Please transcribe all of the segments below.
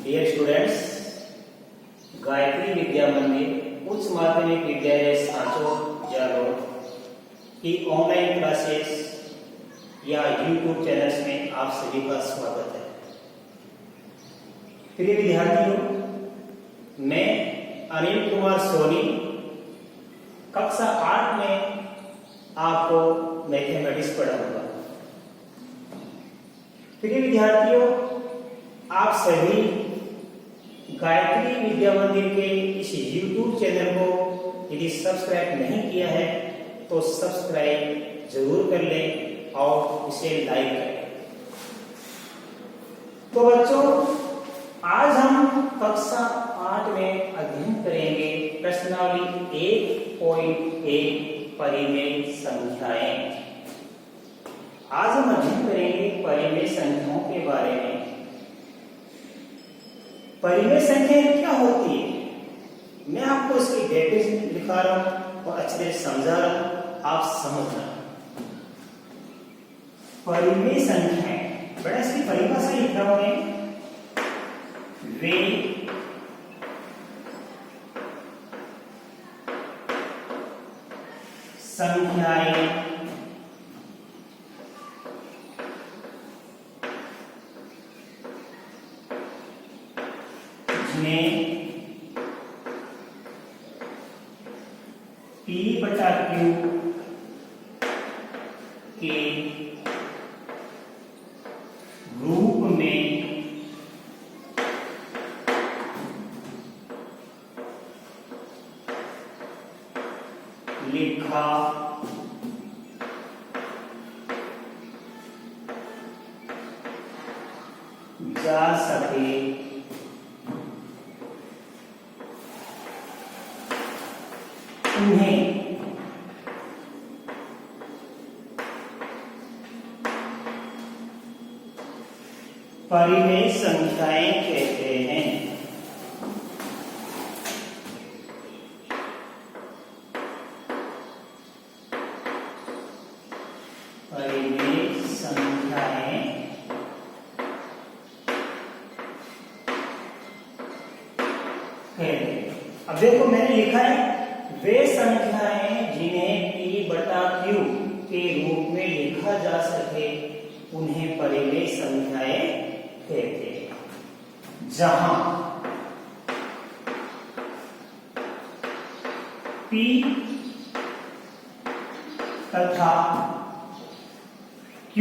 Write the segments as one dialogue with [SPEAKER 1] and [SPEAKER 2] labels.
[SPEAKER 1] Dear students, Gayatri विद्या मंदिर उच्च माध्यमिक विद्यालय सांचौर जालोर की ऑनलाइन क्लासेस या यूट्यूब चैनल्स में आप सभी का स्वागत है। प्रिय विद्यार्थियों, मैं अनिल कुमार सोनी कक्षा 8 में आपको मैथमेटिक्स पढ़ाऊंगा। प्रिय विद्यार्थियों, आप सभी गायत्री विद्या मंदिर के इस YouTube चैनल को यदि सब्सक्राइब नहीं किया है तो सब्सक्राइब जरूर कर लें और इसे लाइक करें। तो बच्चों, आज हम कक्षा 8 में अध्ययन करेंगे प्रश्नावली 1.1 परिमेय संख्याएं। आज हम अध्ययन करेंगे परिमेय संख्याओं के बारे में। परिमेय संख्याएं क्या होती है, मैं आपको इसकी डेफिनेशन लिखा रहा हूं और अच्छे से समझा रहा हूं, आप समझना। परिमेय संख्याएं, बड़ा इसकी परिभाषा लिख रहा हूं मैं। वे संख्याएं जिन्हें P/Q के रूप में लिखा जा सके उन्हें परिमेय संख्याएं कहते हैं। परिमेय संख्याएं कहते हैं। अब देखो, मैंने लिखा है वे संख्याएं जिन्हें P/Q के रूप में लिखा जा सके उन्हें परिमेय संख्याएं कहते हैं। जहां P तथा Q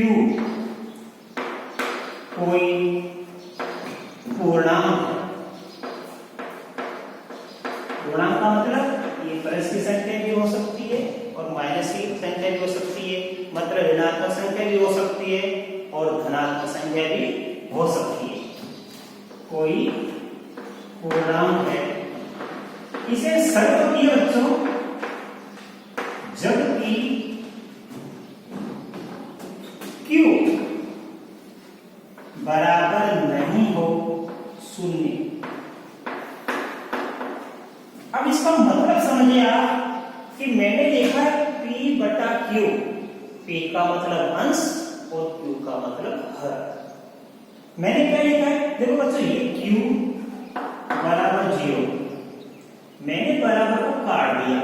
[SPEAKER 1] कोई पूर्णांक, पूर्णांक का मतलब ये प्लस की संख्या भी हो सकती है और माइनस की संख्या भी हो सकती है, मतलब ऋणात्मक संख्या भी हो सकती है और धनात्मक संख्या भी हो सकती है। कोई पूर्णांक है, इसे शर्त होती है बच्चों, जबकि Q बराबर नहीं हो शून्य। अब इसका मतलब समझिए आप कि मैंने लिखा P/Q, P का मतलब अंश और Q का मतलब हर। मैंने क्या लिखा है, देखो बच्चों, ये Q बराबर 0, मैंने बराबर को काट दिया,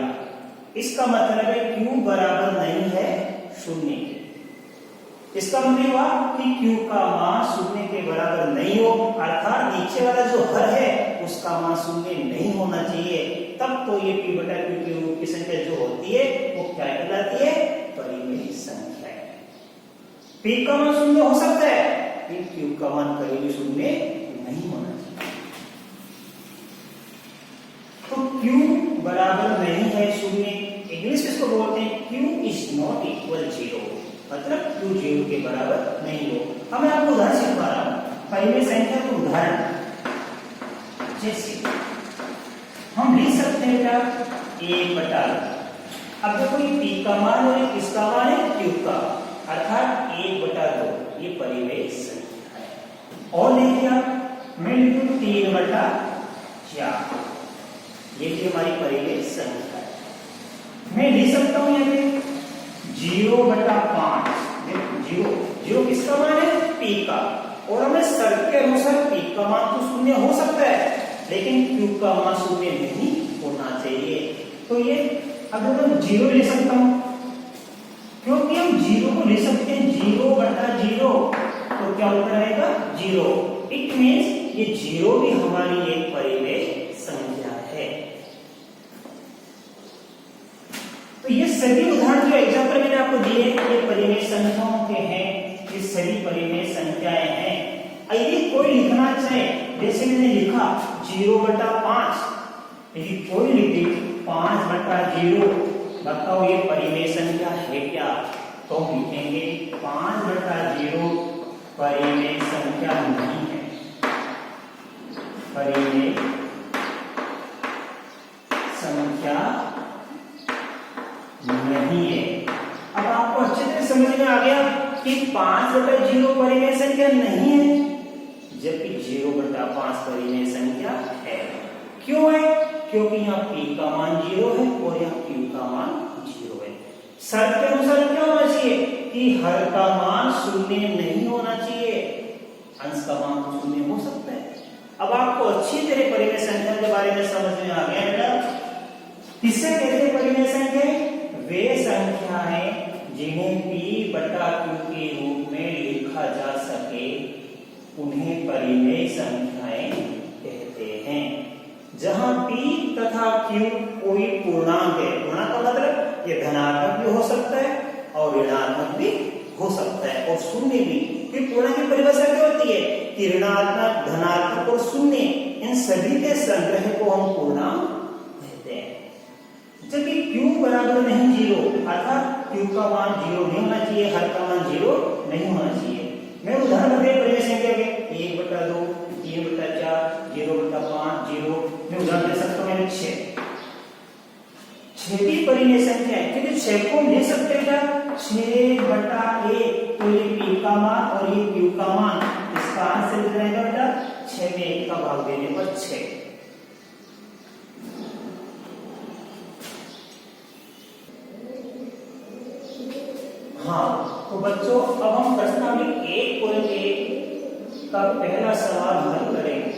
[SPEAKER 1] इसका मतलब है Q बराबर नहीं है शून्य। इसका मतलब हुआ कि Q का मान शून्य के बराबर नहीं हो, अर्थात नीचे वाला जो हर है उसका मान शून्य नहीं होना चाहिए, तब तो ये P/Q के रूप की संख्या जो होती है वो क्या कहलाती है, परिमेय संख्या है। P का मान शून्य हो सकता है, लेकिन Q का मान कभी भी शून्य नहीं होना चाहिए। तो Q बराबर नहीं है शून्य, इंग्लिश में इसको बोलते हैं Q इज नॉट इक्वल 0, मतलब Q 0 के बराबर नहीं हो। अब मैं आपको उदाहरण सिखा रहा हूं, परिमेय संख्या का उदाहरण। जैसे हम लिख सकते हैं क्या, 1/। अब देखो, ये P का मान है, किसका मान है, Q का, अर्थात 1/2, ये परिमेय संख्या है। और देखिए मैं लिखूं 3/4, ये भी हमारी परिमेय संख्या है। मैं लिख सकता हूं यहाँ पे 0/5, 0 किसका मान है, P का, और हमें शर्त के अनुसार P का मान तो शून्य हो सकता है, लेकिन q का मान शून्य नहीं होना चाहिए। तो ये अगर मैं 0 ले सकता हूं, क्योंकि हम 0 को ले सकते हैं 0/0, तो क्या उत्तर आएगा 0। इट मीन्स ये 0 भी हमारी एक परिमेय संख्या है। तो ये सभी उदाहरण जो एग्जांपल मैंने आपको दिए ये परिमेय संख्याओं के हैं, ये सभी परिमेय संख्याएं हैं। यदि कोई लिखना चाहे, जैसे मैंने लिखा 0/5, यदि कोई लिखे 5/0, बताओ ये परिमेय संख्या है क्या? तो हम लिखेंगे 5/0 परिमेय संख्या नहीं है, परिमेय संख्या नहीं है। अब आपको अच्छे से समझ में आ गया कि 5/0 परिमेय संख्या नहीं है, जबकि 0/5 परिमेय संख्या है। क्यों है? क्योंकि यहाँ p का मान 0 है और यहाँ q का मान 0 है। शर्त के अनुसार क्या होना चाहिए कि हर का मान शून्य नहीं होना चाहिए, अंश का मान तो शून्य हो सकता है। अब आपको अच्छी तरह परिमेय संख्या के बारे में समझ में आ गया बेटा। किससे कहते हैं परिमेय संख्या? वे संख्याएं जिन्हें p/q के रूप में लिखा जा सके उन्हें परिमेय संख्याएं कहते हैं। जहां p तथा q कोई पूर्णांक है, पूर्णांक का मतलब ये धनात्मक भी हो सकता है और ऋणात्मक भी हो सकता है और शून्य भी। क्योंकि पूर्णांक की परिभाषा क्या होती है कि ऋणात्मक, धनात्मक और शून्य इन सभी के संग्रह को हम पूर्णांक कहते हैं। जबकि q बराबर नहीं 0, अर्थात q का मान 0 नहीं होना चाहिए, हर का मान 0 नहीं होना चाहिए। मैं उदाहरण दे परिमेय संख्या के 1/2, 3/4, 0/5, 0। मैं उदाहरण दे सकता हूँ 6 भी परिमेय संख्या है, क्योंकि 6 को ले सकते हैं क्या 6/1, तो ये p का मान और ये q का मान, इसका आंसर कितना आएगा बेटा 6 में 1 का भाग देने पर 6। हाँ, तो बच्चों अब हम प्रश्नावली 1.1 का पहला सवाल हल करेंगे।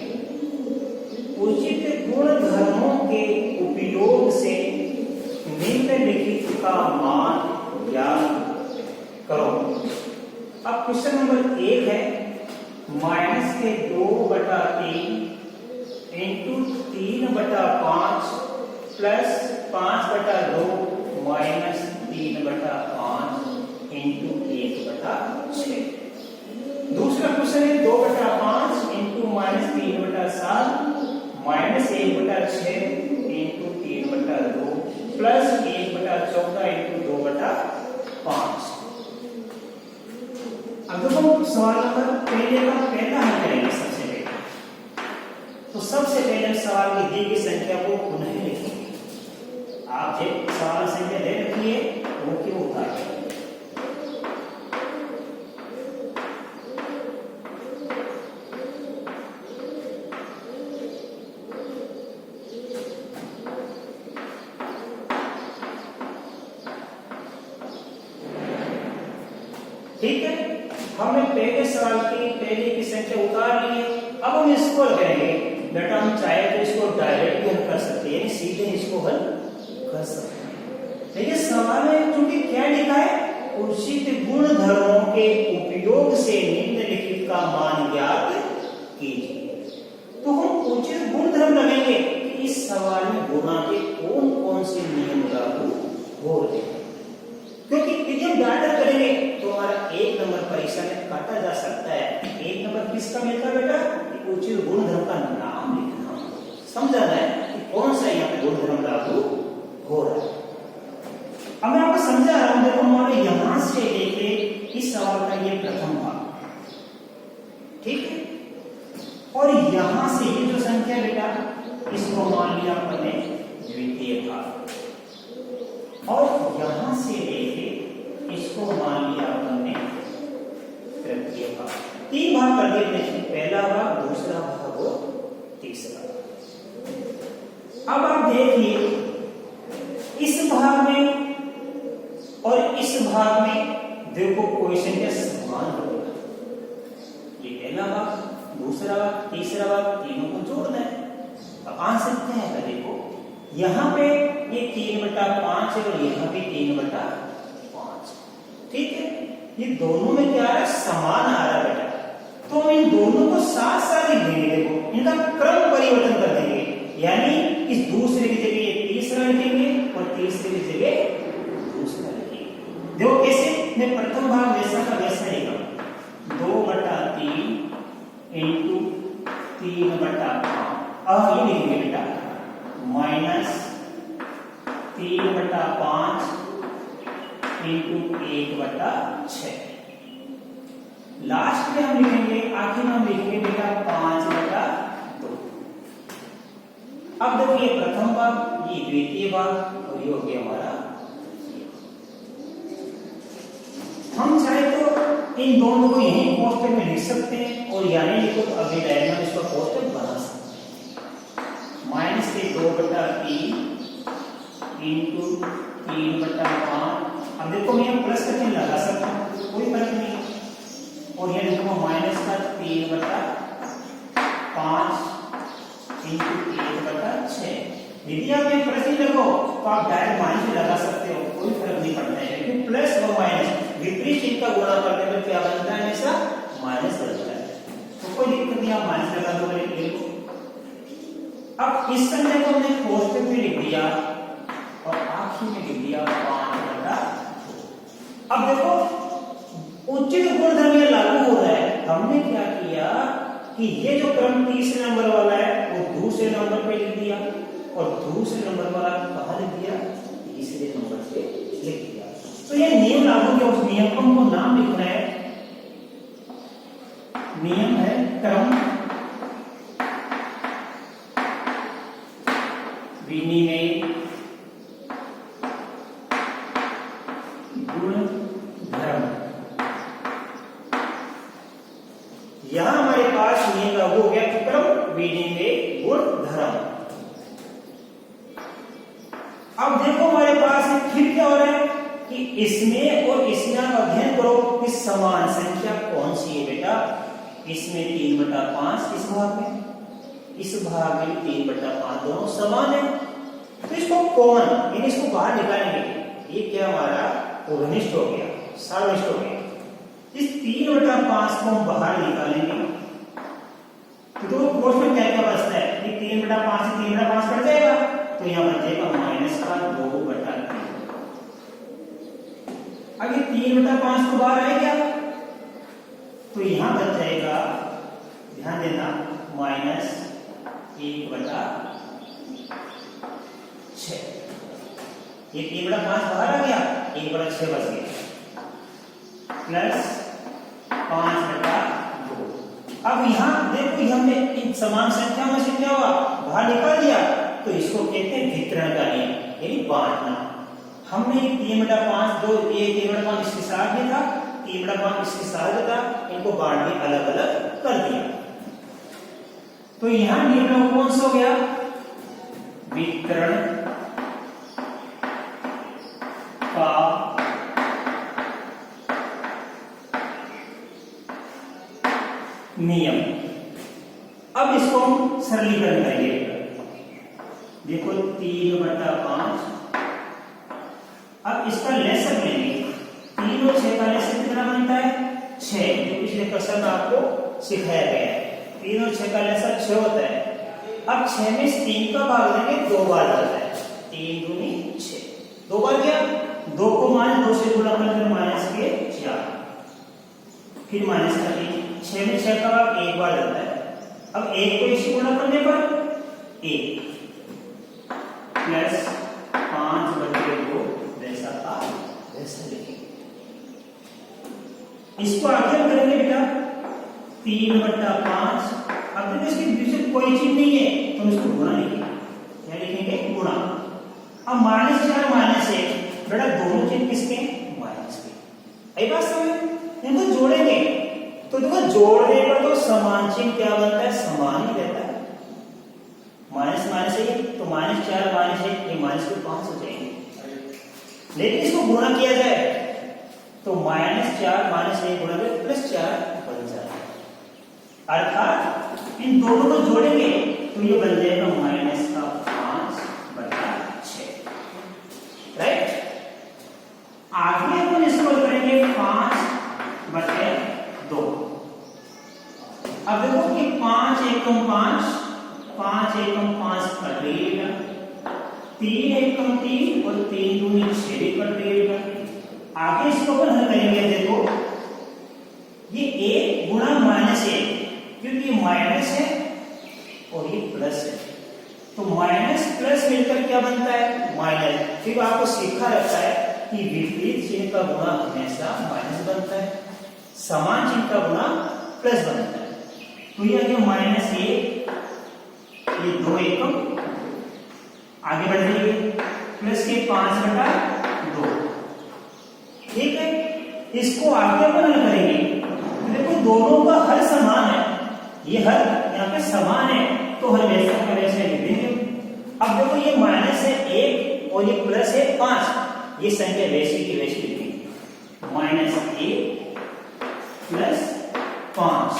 [SPEAKER 1] उचित गुणधर्मों के उपयोग से निम्नलिखित का मान ज्ञात करो। अब क्वेश्चन नंबर 1 है -2/3 इंटू 3/5 प्लस 5/2 माइनस 3/5 इंटू 1/6। दूसरा क्वेश्चन है 2/5 into -3/7 minus 1/6 into 3/2 plus 1/14 into 2/5। अब हम सवाल नंबर पहले का पहला हल करेंगे। सबसे पहले तो सबसे पहले सवाल की दी गई संख्या को पुनः लिखेंगे। आप जो सवाल संख्या दे रखी है वो क्यों उतारेंगे। ठीक है, हमने पहले सवाल की पहले की संख्या उतार ली है। अब हम इसको करेंगे बेटा, हम चाहे तो इसको डायरेक्ट भी हल कर सकते हैं, सीधे इसको हल कर सकते हैं। देखिए सवाल में चूंकि क्या लिखा है उचित गुणधर्मों के उपयोग से निम्नलिखित का मान ज्ञात कीजिए। तो हम उचित गुणधर्म लगेंगे कि इस सवाल में गुणा के कौन कौन से नियम लागू हो रहे हैं, क्योंकि यदि हम डाटा करेंगे तो हमारा 1 नंबर परीक्षा में काटा जा सकता है। 1 नंबर किसका मिलता है बेटा? उचित गुणधर्म का नाम लिखना, समझाना है कि कौन सा यहाँ पे गुणधर्म लागू हो रहा है। अब मैं आपको समझा रहा हूं, देखो हमारे यहां से लेके इस सवाल का ये प्रथम भाग, ठीक है, और यहां से ये जो संख्या बेटा इसको मान लिया अपने द्वितीय भाग, और यहां से लेके इसको मान लिया अपने तृतीय भाग। 3 भाग कर देते, पहला भाग, दूसरा भाग और तीसरा भाग। अब आप देखिए इस भाग में और इस भाग में देखो कोई संख्या समान होगा। ये पहला भाग दूसरा भाग, तीसरा भाग, तीनों को जोड़ना है। अब आंसर क्या है देखो, यहाँ पे ये 3/5 है और यहाँ पे 3/5, ठीक है। ये दोनों में क्या आ रहा है, समान आ रहा है बेटा, तो हम इन दोनों को साथ साथ लिख देंगे। देखो इनका क्रम परिवर्तन कर देंगे, यानी इस दूसरे की जगह तीसरा लिखेंगे और तीसरे की जगह दूसरा लिखेंगे। देखो कैसे, मैं प्रथम भाग वैसा का वैसा लिखा, 2/3 इंटू 3/5, अब ये लिखेंगे बेटा माइनस 3/5 इंटू 1/6। लास्ट में हम लिखेंगे, आखिर में हम लिखेंगे बेटा 5/2। अब देखो ये प्रथम भाग, ये द्वितीय भाग और ये हो गया हमारा। हम चाहे तो इन दोनों को यही कोष्टक में लिख सकते हैं और यानी लिखो तो अभी डायग्राम इसका कोष्टक बना सकते हैं। माइनस के 2/3 इंटू 3/5। अब देखो मैं प्लस का चिन्ह लगा सकता हूँ, कोई फर्क नहीं। और ये लिखो माइनस का 3/5 इंटू 1/6। यदि आप ये प्लस नहीं लगो तो आप डायरेक्ट माइनस लगा सकते हो, कोई फर्क नहीं पड़ता है, क्योंकि प्लस और माइनस विपरीत चिन्ह का गुणा करने पर क्या बनता है, हमेशा माइनस बनता है। तो कोई दिक्कत नहीं, आप माइनस लगा दो। अब इस संख्या को हमने कोष्टक में लिख दिया और आखिर में लिख दिया 5/2। अब देखो उचित गुणधर्म ये लागू हो रहा है। हमने क्या किया कि ये जो क्रम तीसरे नंबर वाला है वो दूसरे नंबर पे लिख दिया और दूसरे नंबर वाला कहाँ लिख दिया, तीसरे नंबर पे लिख दिया। तो ये नियम लागू किया, उस नियम को हमको नाम लिखना है, नियम है क्रम विनिमय गुणधर्म। यहां हमारे पास नियम लागू हो गया, क्रम विनिमय गुणधर्म। अब देखो हमारे पास फिर क्या हो रहा है कि इसमें और इसमें आप अध्ययन करो कि समान संख्या कौन सी है बेटा। इसमें 3/5, इस भाग में, इस भाग में 3/5, दोनों समान है। तो इसको कॉमन यानी इसको बाहर निकालेंगे, ये क्या हमारा घनिष्ठ हो गया, सार्वनिष्ठ हो गया। इस 3/5 को हम बाहर निकालेंगे तो कोष्टक में क्या क्या बचता है कि 3/5 से 3/5 कट जाएगा, तो यहां बचेगा माइनस का 2/3। अब ये 3/5 को बाहर आएगा तो यहां बच जाएगा, ध्यान देना, माइनस 1/6। ये 3/5 बाहर आ गया, 1/6 बच गया, प्लस 5/2। अब यहां देखो हमने इन समान संख्या में से क्या हुआ, बाहर निकाल दिया, तो इसको कहते हैं वितरण का नियम, यानी बांटना। हमने 3/5, जो ये 3/5 इसके साथ में था, 3/5 इसके साथ था, इनको बांट के अलग अलग कर दिया। तो यहां नियम कौन सा हो गया, वितरण का नियम। अब इसको हम सरलीकरण करेंगे। देखो 3/5, अब इसका लेसन लेंगे, 3 और 6 का लेसन कितना बनता है, 6, जो पिछले क्वेश्चन में आपको सिखाया गया है। 3 और 6 का लेसन 6 होता है। अब 6 में 3 का भाग देंगे, 2 बार जाता है, 3 दूनी 6, 2 बार गया, 2 को माइनस 2 से गुणा करके माइनस के 4, फिर माइनस का 3, 6 में 6 का भाग 1 बार जाता है। अब 1 को इसी गुणा करने पर 1 प्लस 5/2, जैसा था वैसा लिखेंगे। इसको आगे करेंगे बेटा 3/5। अब देखो इसके पीछे कोई चीज नहीं है तो हम इसको गुणा लिखेंगे, क्या लिखेंगे, गुणा। अब -4 -1, बेटा दोनों चीज किसके, माइनस के। आई बात समझ, इनको जोड़ेंगे तो देखो जोड़ने पर तो समान चिन्ह क्या बनता है, समान ही रहता है। माइनस माइनस है तो -4 -1, ये -5 हो जाएंगे। लेकिन इसको गुणा किया जाए तो -4 -1 गुणा कर +4 बन जाता है। अर्थात इन दोनों को जोड़ेंगे तो ये बन जाएगा माइनस का 5/6, राइट। आगे अपन इसको करेंगे 5/2। अब देखो कि 5 एकम 5, 5 एकम 5 कट देगा, 3 एकम 3 और 3 दूनी 6 कट देगा। आगे इसको अपन हल करेंगे, देखो ये 1 गुणा -1, क्योंकि ये माइनस है और ये प्लस है, तो माइनस प्लस मिलकर क्या बनता है, माइनस। फिर आपको सीखा रहता है कि विपरीत चिन्ह का गुणा हमेशा माइनस बनता है, समान चिन्ह का गुणा प्लस बनता है। तो ये आ गया -1, ये 2 एकम आगे बढ़ जाइए, प्लस के 5/2, ठीक है। इसको आगे अपन हल करेंगे, देखो दोनों का हल समान है, ये हल यहाँ पे समान है तो हल वैसा का वैसा लिख देंगे। अब देखो ये माइनस है 1 और ये प्लस है 5, ये संख्या वैसी की वैसी लिखेंगे, -1 प्लस 5।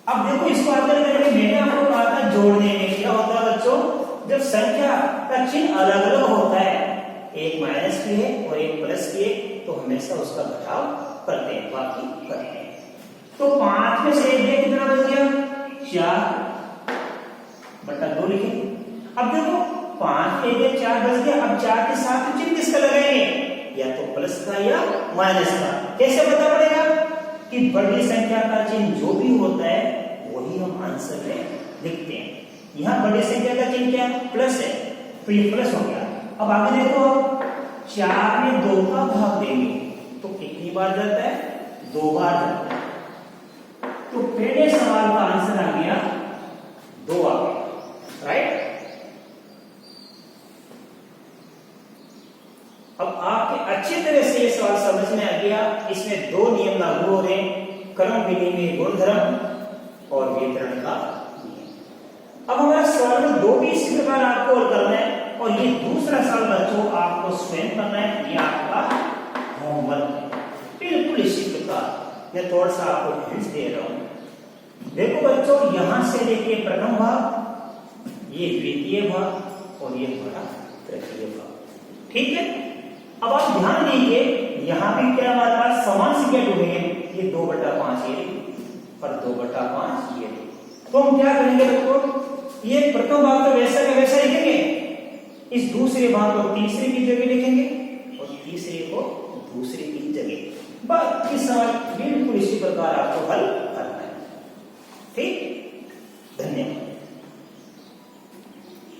[SPEAKER 1] अब देखो इसको आगे करेंगे, मैंने आपको कहा था जोड़ने में क्या होता है बच्चों, जब संख्या का चिन्ह अलग अलग होता है, एक माइनस की है और एक प्लस की है, तो हमेशा उसका घटाव करते हैं, बाकी करते हैं। तो 5 में से 1 कितना बच गया, 4/2 लिखे। अब देखो 5 में 4 बच गया, अब 4 के साथ चिन्ह किसका लगाएंगे, या तो प्लस का या माइनस का। कैसे पता पड़ेगा कि बड़ी संख्या का चिन्ह जो भी होता है वही हम आंसर में लिखते हैं। यहाँ बड़ी संख्या का चिन्ह क्या है, प्लस है, तो ये प्लस हो गया। अब आगे देखो 4 में 2 का भाग देंगे तो कितनी बार जाता है, 2 बार जाता है। तो पहले सवाल का आंसर आ गया 2 आ गया, राइट। अब आपके अच्छी तरह से ये सवाल समझ में आ गया, इसमें 2 नियम लागू हो रहे हैं, क्रम विनिमय गुणधर्म और वितरण का नियम। अब हमारा सवाल में 2 भी इसी प्रकार आपको और करना है, और ये दूसरा सवाल बच्चों आपको स्वयं करना है, ये आपका होमवर्क है, बिल्कुल इसी प्रकार। मैं थोड़ा सा आपको हिंट्स दे रहा हूं। देखो बच्चों, यहां से देखिए प्रथम भाग, ये द्वितीय भाग और ये हमारा तृतीय भाग, ठीक है। अब आप ध्यान दीजिए, यहां भी क्या हमारे पास समान संख्या जुड़ेंगे, ये 2/5 ये और 2/5 ये। तो हम क्या करेंगे बच्चों, ये प्रथम भाग तो वैसा का वैसा लिखेंगे, इस दूसरे भाग को तीसरे की जगह लिखेंगे और तीसरे को दूसरे की जगह। बाकी सवाल बिल्कुल इसी प्रकार आपको हल करना है, ठीक। धन्यवाद।